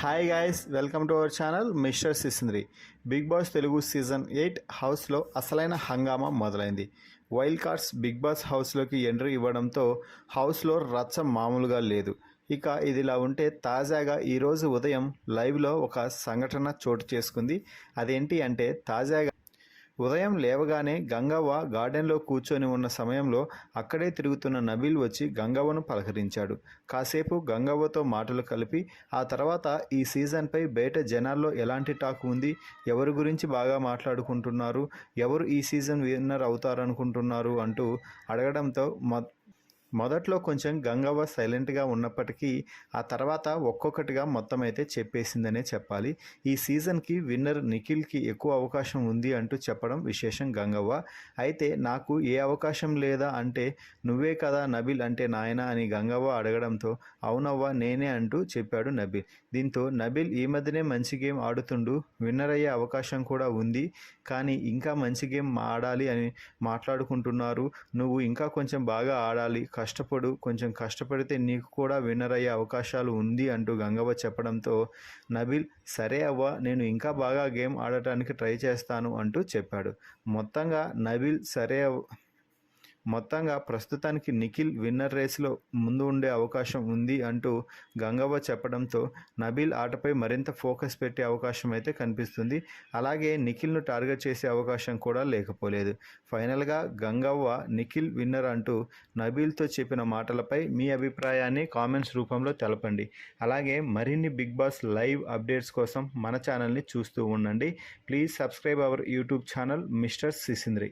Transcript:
Hi guys, welcome to our channel mister Sisindri. Bigg Boss Telugu season 8 హౌస్లో అసలైన హంగామా మొదలైంది. వైల్డ్ కార్డ్స్ బిగ్ బాస్ హౌస్లోకి ఎంట్రీ ఇవ్వడంతో హౌస్లో రచ్చ మామూలుగా లేదు. ఇక ఇదిలా ఉంటే తాజాగా ఈరోజు ఉదయం లైవ్లో ఒక సంఘటన చోటు చేసుకుంది. అదేంటి అంటే తాజాగా ఉదయం లేవగానే గంగవ్వ గార్డెన్లో కూర్చొని ఉన్న సమయంలో అక్కడే తిరుగుతున్న నబీల్ వచ్చి గంగవ్వను పలకరించాడు. కాసేపు గంగవ్వతో మాటలు కలిపి ఆ తర్వాత ఈ సీజన్పై బయట జనాల్లో ఎలాంటి టాక్ ఉంది, ఎవరి గురించి బాగా మాట్లాడుకుంటున్నారు, ఎవరు ఈ సీజన్ విన్నర్ అవుతారనుకుంటున్నారు అంటూ అడగడంతో మొదట్లో కొంచెం గంగవ్వ సైలెంట్గా ఉన్నప్పటికీ ఆ తర్వాత ఒక్కొక్కటిగా మొత్తం అయితే చెప్పేసిందనే చెప్పాలి. ఈ సీజన్కి విన్నర్ నిఖిల్కి ఎక్కువ అవకాశం ఉంది అంటూ చెప్పడం విశేషం గంగవ్వ. అయితే నాకు ఏ అవకాశం లేదా అంటే నువ్వే కదా నబీల్ అంటే నాయన అని గంగవ్వ అడగడంతో అవునవ్వ నేనే అంటూ చెప్పాడు నబీల్. దీంతో నబీల్ ఈ మధ్యనే మంచి గేమ్ ఆడుతుండు, విన్నర్ అయ్యే అవకాశం కూడా ఉంది, కానీ ఇంకా మంచి గేమ్ ఆడాలి అని మాట్లాడుకుంటున్నారు, నువ్వు ఇంకా కొంచెం బాగా ఆడాలి, కష్టపడు, కొంచెం కష్టపడితే నీకు కూడా విన్నర్ అయ్యే అవకాశాలు ఉంది అంటూ గంగవ్వ చెప్పడంతో నబీల్ సరే అవ్వ, నేను ఇంకా బాగా గేమ్ ఆడటానికి ట్రై చేస్తాను అంటూ చెప్పాడు. మొత్తంగా ప్రస్తుతానికి నిఖిల్ విన్నర్ రేసులో ముందు ఉండే అవకాశం ఉంది అంటూ గంగవ్వ చెప్పడంతో నబీల్ ఆటపై మరింత ఫోకస్ పెట్టే అవకాశం అయితే కనిపిస్తుంది. అలాగే నిఖిల్ను టార్గెట్ చేసే అవకాశం కూడా లేకపోలేదు. ఫైనల్గా గంగవ్వ నిఖిల్ విన్నర్ అంటూ నబీల్తో చెప్పిన మాటలపై మీ అభిప్రాయాన్ని కామెంట్స్ రూపంలో తెలపండి. అలాగే మరిన్ని బిగ్ బాస్ లైవ్ అప్డేట్స్ కోసం మన ఛానల్ని చూస్తూ ఉండండి. Please subscribe our YouTube channel mister సిసింద్రి.